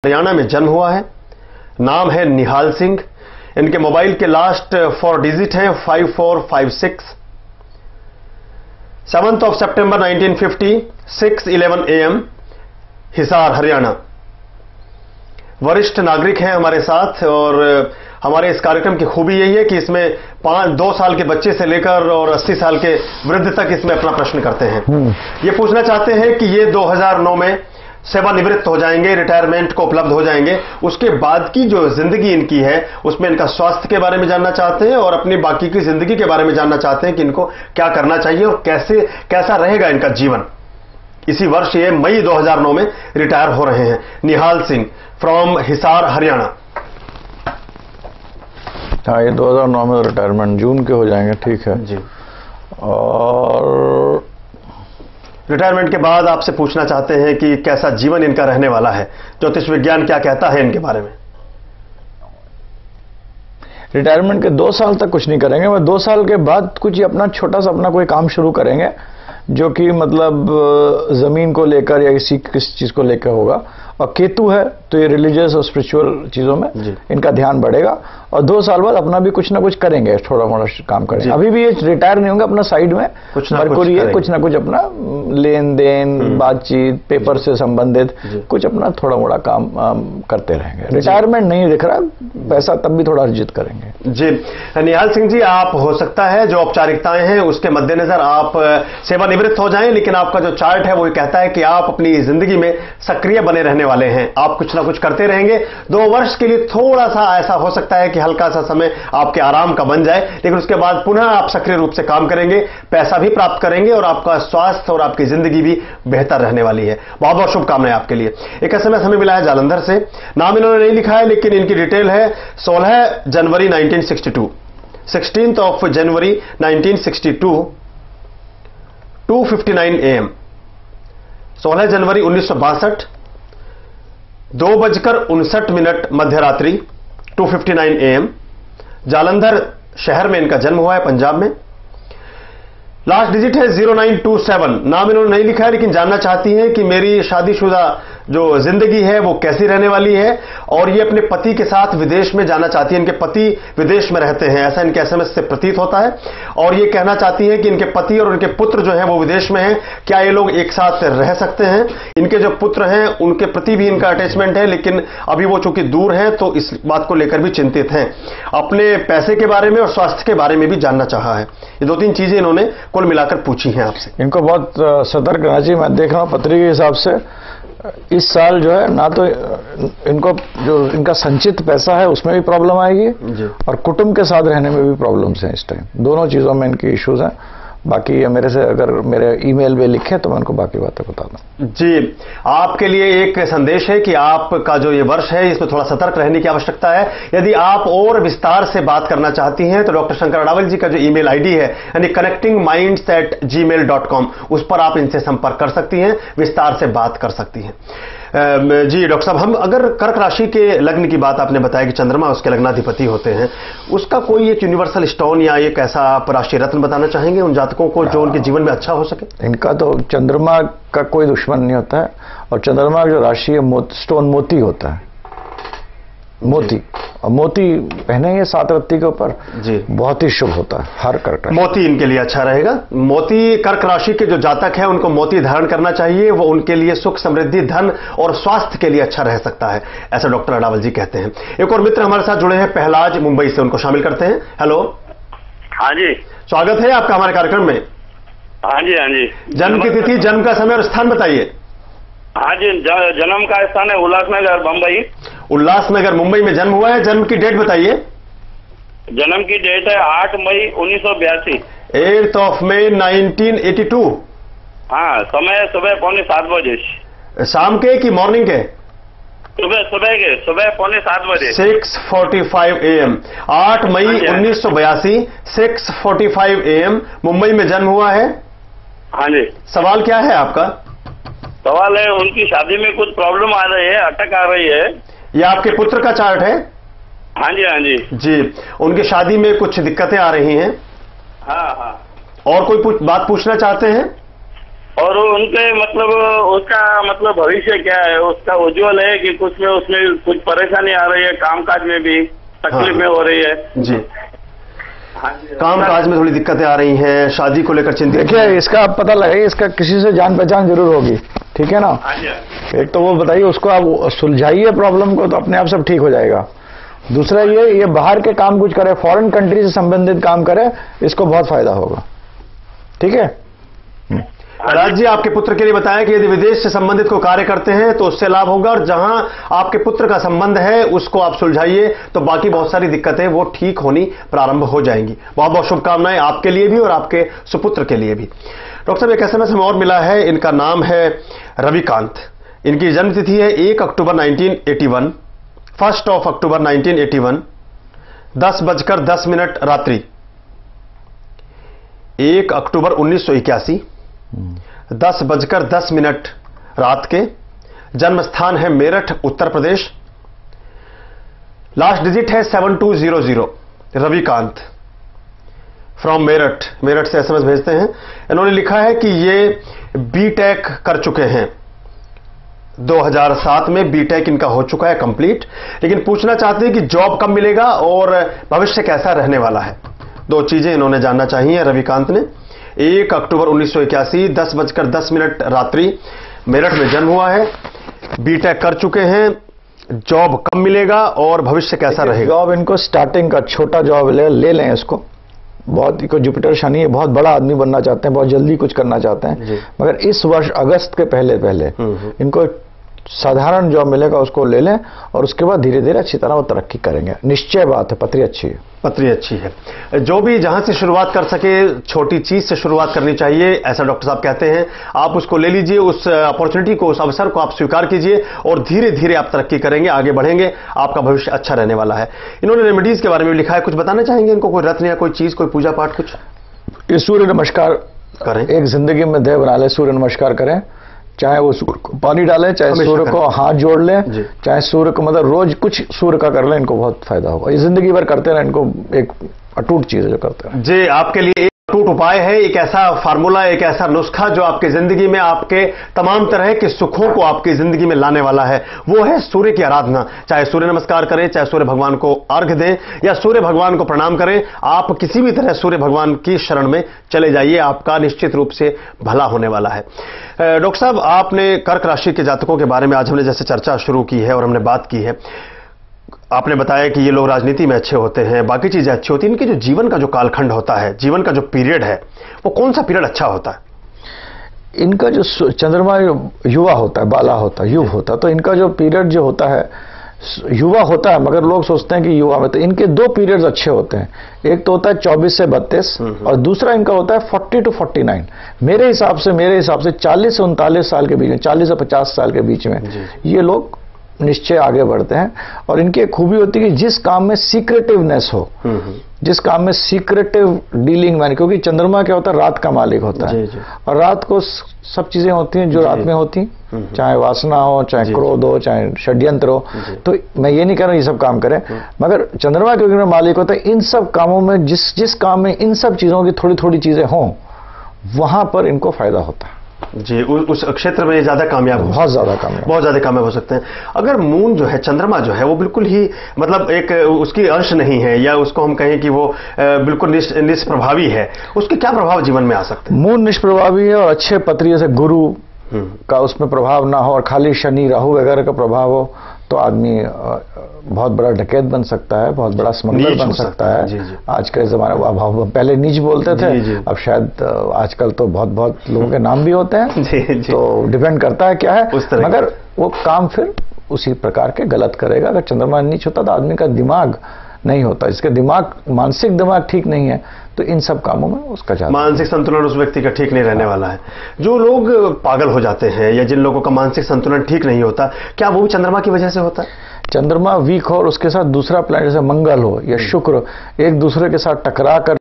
हरियाणा में जन्म हुआ है। नाम है निहाल सिंह। इनके मोबाइल के लास्ट 4 डिजिट हैं 5456। 7 सितंबर 1950 6:11 AM हिसार हरियाणा। वरिष्ठ नागरिक हैं हमारे साथ और हमारे इस कार्यक्रम की खूबी यही है कि इसमें 2 साल के बच्चे से लेकर और 80 साल के वृद्ध तक इसमें अपना प्रश्न करते हैं। ये पूछना चाहते हैं कि ये 2009 में सेवानिवृत्त हो जाएंगे, रिटायरमेंट को उपलब्ध हो जाएंगे, उसके बाद की जो जिंदगी इनकी है उसमें इनका स्वास्थ्य के बारे में जानना चाहते हैं और अपनी बाकी की जिंदगी के बारे में जानना चाहते हैं कि इनको क्या करना चाहिए और कैसा रहेगा इनका जीवन। इसी वर्ष ये मई 2009 में रिटायर हो रहे हैं। निहाल सिंह फ्रॉम हिसार हरियाणा। हाँ, ये 2009 में रिटायरमेंट जून के हो जाएंगे। ठीक है जी। और रिटायरमेंट के बाद आपसे पूछना चाहते हैं कि कैसा जीवन इनका रहने वाला है, ज्योतिष विज्ञान क्या कहता है इनके बारे में। रिटायरमेंट के 2 साल तक कुछ नहीं करेंगे, वह 2 साल के बाद कुछ अपना छोटा सा अपना कोई काम शुरू करेंगे जो कि मतलब जमीन को लेकर या किसी चीज को लेकर होगा। और केतु है तो ये रिलीजियस और स्पिरिचुअल चीजों में इनका ध्यान बढ़ेगा और 2 साल बाद अपना भी कुछ ना कुछ करेंगे, थोड़ा मोड़ा काम करेंगे। अभी भी ये रिटायर नहीं होंगे, अपना साइड में कुछ ना कुछ अपना लेन देन, बातचीत, पेपर से संबंधित कुछ अपना थोड़ा मोड़ा काम करते रहेंगे। रिटायरमेंट नहीं दिख रहा, पैसा तब भी थोड़ा अर्जित करेंगे। जी निहाल सिंह जी, आप हो सकता है जो औपचारिकताएं हैं उसके मद्देनजर आप सेवानिवृत्त हो जाएं, लेकिन आपका जो चार्ट है वो कहता है कि आप अपनी जिंदगी में सक्रिय बने रहने वाले हैं। आप कुछ ना कुछ करते रहेंगे। 2 वर्ष के लिए थोड़ा सा ऐसा हो सकता है कि हल्का सा समय आपके आराम का बन जाए, लेकिन उसके बाद पुनः आप सक्रिय रूप से काम करेंगे, पैसा भी प्राप्त करेंगे और आपका स्वास्थ्य और आपकी जिंदगी भी बेहतर रहने वाली है। बहुत बहुत शुभकामनाएं आपके लिए। एक SMS हमें मिला है जालंधर से। नाम इन्होंने नहीं लिखा है लेकिन इनकी डिटेल है 16 जनवरी 1962, 16 जनवरी 1962 2:59 AM। 16 जनवरी 1962 2:59 मध्यरात्रि 2:59 AM। जालंधर शहर में इनका जन्म हुआ है, पंजाब में। लास्ट डिजिट है 0927। नाम इन्होंने नहीं लिखा है लेकिन जानना चाहती हैं कि मेरी शादीशुदा जो जिंदगी है वो कैसी रहने वाली है और ये अपने पति के साथ विदेश में जाना चाहती है। इनके पति विदेश में रहते हैं, ऐसा इनके SMS से प्रतीत होता है। और ये कहना चाहती हैं कि इनके पति और उनके पुत्र जो हैं वो विदेश में हैं, क्या ये लोग एक साथ रह सकते हैं। इनके जो पुत्र हैं उनके प्रति भी इनका अटैचमेंट है, लेकिन अभी वो चूंकि दूर हैं तो इस बात को लेकर भी चिंतित हैं। अपने पैसे के बारे में और स्वास्थ्य के बारे में भी जानना चाहा है। ये 2-3 चीजें इन्होंने कुल मिलाकर पूछी हैं आपसे। इनको बहुत सतर्क रहना चाहिए। मैं देख रहा हूं पत्री के हिसाब से इस साल जो है ना तो इनको जो इनका संचित पैसा है उसमें भी प्रॉब्लम आएगी और कुटुंब के साथ रहने में भी प्रॉब्लम्स हैं इस टाइम। दोनों चीजों में इनकी इश्यूज हैं। बाकी मेरे से अगर मेरे ईमेल में लिखे तो मैं उनको बाकी बातें बता दूं। जी, आपके लिए एक संदेश है कि आपका जो ये वर्ष है इसमें थोड़ा सतर्क रहने की आवश्यकता है। यदि आप और विस्तार से बात करना चाहती हैं तो डॉक्टर शंकर अडावल जी का जो ईमेल आईडी है यानी connectingminds@gmail.com, उस पर आप इनसे संपर्क कर सकती हैं, विस्तार से बात कर सकती हैं। जी डॉक्टर साहब, हम अगर कर्क राशि के लग्न की बात आपने बताया कि चंद्रमा उसके लग्नाधिपति होते हैं, उसका कोई एक यूनिवर्सल स्टोन या एक ऐसा आप राशि रत्न बताना चाहेंगे उन जातकों को जो उनके जीवन में अच्छा हो सके? इनका तो चंद्रमा का कोई दुश्मन नहीं होता है और चंद्रमा की जो राशि है स्टोन मोती होता है। मोती और मोती पहनेंगे 7 रत्ती के ऊपर जी, बहुत ही शुभ होता है हर कर्क राशि। मोती इनके लिए अच्छा रहेगा। मोती कर्क राशि के जो जातक हैं उनको मोती धारण करना चाहिए, वो उनके लिए सुख, समृद्धि, धन और स्वास्थ्य के लिए अच्छा रह सकता है, ऐसा डॉक्टर अडावल जी कहते हैं। एक और मित्र हमारे साथ जुड़े हैं पहलाज मुंबई से, उनको शामिल करते हैं। हेलो। हाँ जी, स्वागत है आपका हमारे कार्यक्रम में। हाँ जी, हाँ जी। जन्म की तिथि, जन्म का समय और स्थान बताइए। हाँ जी, जन्म का स्थान है उल्लासनगर मुंबई। उल्लासनगर मुंबई में जन्म हुआ है। जन्म की डेट बताइए। जन्म की डेट है 8 मई 1982। 8 मई 1982। हाँ, समय सुबह 6:45 बजे। शाम के कि मॉर्निंग के? सुबह 6:45 बजे। 6:45 AM। 8 मई 1982 6:45 AM मुंबई में जन्म हुआ है। हाँ जी। सवाल क्या है आपका? सवाल है उनकी शादी में कुछ प्रॉब्लम आ रही है, अटक आ रही है। ये आपके पुत्र का चार्ट है? हाँ जी, हाँ जी। जी, उनकी शादी में कुछ दिक्कतें आ रही हैं। हाँ हाँ। और कोई बात पूछना चाहते हैं? और उनके मतलब उसका मतलब भविष्य क्या है, उसका उज्जवल है कि कुछ में उसमें कुछ परेशानी आ रही है, कामकाज में भी तकलीफें हो रही है? जी, काम काज में थोड़ी दिक्कतें आ रही हैं, शादी को लेकर चिंतित। देखिए, इसका आप पता लगाइए, इसका किसी से जान पहचान जरूर होगी, ठीक है ना। एक तो वो बताइए, उसको आप सुलझाइए प्रॉब्लम को, तो अपने आप सब ठीक हो जाएगा। दूसरा ये बाहर के काम कुछ करे, फॉरेन कंट्री से संबंधित काम करे, इसको बहुत फायदा होगा, ठीक है। राज जी, आपके पुत्र के लिए बताया कि यदि विदेश से संबंधित कोई कार्य करते हैं तो उससे लाभ होगा, और जहां आपके पुत्र का संबंध है उसको आप सुलझाइए तो बाकी बहुत सारी दिक्कतें वो ठीक होनी प्रारंभ हो जाएंगी। बहुत बहुत शुभकामनाएं आपके लिए भी और आपके सुपुत्र के लिए भी। डॉक्टर साहब, एक SMS हमें और मिला है, इनका नाम है रविकांत। इनकी जन्म तिथि है 1 अक्टूबर 1981, 1 अक्टूबर 1981, 10:10 रात्रि। 1 अक्टूबर 1981, 10:10 रात के। जन्म स्थान है मेरठ, उत्तर प्रदेश। लास्ट डिजिट है 7200। रविकांत फ्रॉम मेरठ, मेरठ से SMS भेजते हैं। इन्होंने लिखा है कि ये बीटेक कर चुके हैं, 2007 में बीटेक इनका हो चुका है कंप्लीट, लेकिन पूछना चाहते हैं कि जॉब कब मिलेगा और भविष्य कैसा रहने वाला है। दो चीजें इन्होंने जानना चाहिए रविकांत ने। 1 अक्टूबर 1981, 10:10 रात्रि, मेरठ में जन्म हुआ है, बीटेक कर चुके हैं, जॉब कब मिलेगा और भविष्य कैसा रहेगा। जॉब इनको स्टार्टिंग का छोटा जॉब ले लें इसको। बहुत इनको जुपिटर शनि है, बहुत बड़ा आदमी बनना चाहते हैं, बहुत जल्दी कुछ करना चाहते हैं, मगर इस वर्ष अगस्त के पहले इनको साधारण जॉब मिलेगा, उसको ले लें और उसके बाद धीरे धीरे अच्छी तरह वो तरक्की करेंगे। निश्चय बात है, पत्री अच्छी है, पत्री अच्छी है। जो भी जहां से शुरुआत कर सके, छोटी चीज से शुरुआत करनी चाहिए, ऐसा डॉक्टर साहब कहते हैं। आप उसको ले लीजिए, उस अपॉर्चुनिटी को, उस अवसर को आप स्वीकार कीजिए और धीरे धीरे आप तरक्की करेंगे, आगे बढ़ेंगे, आपका भविष्य अच्छा रहने वाला है। इन्होंने रेमेडीज के बारे में लिखा है, कुछ बताना चाहेंगे इनको? कोई रत्न या कोई चीज, कोई पूजा पाठ कुछ? ये सूर्य नमस्कार करें, एक जिंदगी में ध्येय बना ले, सूर्य नमस्कार करें। चाहे वो सूर्य को पानी डालें, चाहे सूर्य को हाथ जोड़ लें, चाहे सूर्य को मतलब रोज कुछ सूर्य का कर लें, इनको बहुत फायदा होगा। ये जिंदगी भर करते रहें, इनको एक अटूट चीज है जो करते हैं। जी, आपके लिए एक अटूट उपाय है, एक ऐसा फार्मूला, एक ऐसा नुस्खा जो आपकी जिंदगी में आपके तमाम तरह के सुखों को आपकी जिंदगी में लाने वाला है। वो है सूर्य की आराधना। चाहे सूर्य नमस्कार करें, चाहे सूर्य भगवान को अर्घ्य दें या सूर्य भगवान को प्रणाम करें, आप किसी भी तरह सूर्य भगवान की शरण में चले जाइए, आपका निश्चित रूप से भला होने वाला है। डॉक्टर साहब, आपने कर्क राशि के जातकों के बारे में आज हमने जैसे चर्चा शुरू की है और हमने बात की है, आपने बताया कि ये लोग राजनीति में अच्छे होते हैं, बाकी चीजें अच्छी होती हैं। इनके जो जीवन का जो कालखंड होता है, जीवन का जो पीरियड है, वो कौन सा पीरियड अच्छा होता है? इनका जो चंद्रमा युवा होता है, बाला होता है, युव होता है, तो इनका जो पीरियड जो होता है युवा होता है, मगर लोग सोचते हैं कि युवा में, तो इनके दो पीरियड्स अच्छे होते हैं। एक तो होता है 24 से 32 और दूसरा इनका होता है 40 to 49। मेरे हिसाब से 40 से 39 साल के बीच में, 40 से 50 साल के बीच में ये लोग निश्चय आगे बढ़ते हैं। और इनकी एक खूबी होती है कि जिस काम में सीक्रेटिवनेस हो, जिस काम में सीक्रेटिव डीलिंग मैन, क्योंकि चंद्रमा क्या होता है, रात का मालिक होता है, और रात को सब चीजें होती हैं जो रात में होती, चाहे वासना हो, चाहे क्रोध हो, चाहे षड्यंत्र हो। तो मैं ये नहीं कह रहा ये सब काम करें, मगर चंद्रमा क्योंकि मालिक होता है, इन सब कामों में, जिस काम में इन सब चीजों की थोड़ी थोड़ी चीजें हों, वहां पर इनको फायदा होता है। जी, उस क्षेत्र में ज्यादा कामयाब, बहुत ज्यादा कामयाब, बहुत ज्यादा कामयाब हो सकते हैं। अगर मून जो है, चंद्रमा जो है, वो बिल्कुल ही मतलब एक उसकी अंश नहीं है, या उसको हम कहें कि वो बिल्कुल निष्प्रभावी है, उसके क्या प्रभाव जीवन में आ सकते हैं? मून निष्प्रभावी है और अच्छे पत्री जैसे गुरु का उसमें प्रभाव ना हो और खाली शनि राहु वगैरह का प्रभाव हो, तो आदमी बहुत बड़ा डकैत बन सकता है, बहुत बड़ा स्मगलर बन सकता है। जी। आज के जमाने में पहले नीच बोलते थे, अब शायद आजकल तो बहुत लोगों के नाम भी होते हैं। जी। तो डिपेंड करता है क्या है, मगर वो काम फिर उसी प्रकार के गलत करेगा। अगर चंद्रमा नीच होता तो आदमी का दिमाग नहीं होता, इसके दिमाग, मानसिक दिमाग ठीक नहीं है, तो इन सब कामों में उसका जाता, मानसिक संतुलन उस व्यक्ति का ठीक नहीं रहने वाला है। जो लोग पागल हो जाते हैं या जिन लोगों का मानसिक संतुलन ठीक नहीं होता, क्या वो भी चंद्रमा की वजह से होता है? चंद्रमा वीक हो और उसके साथ दूसरा प्लैनेट जैसे मंगल हो या शुक्र एक दूसरे के साथ टकरा कर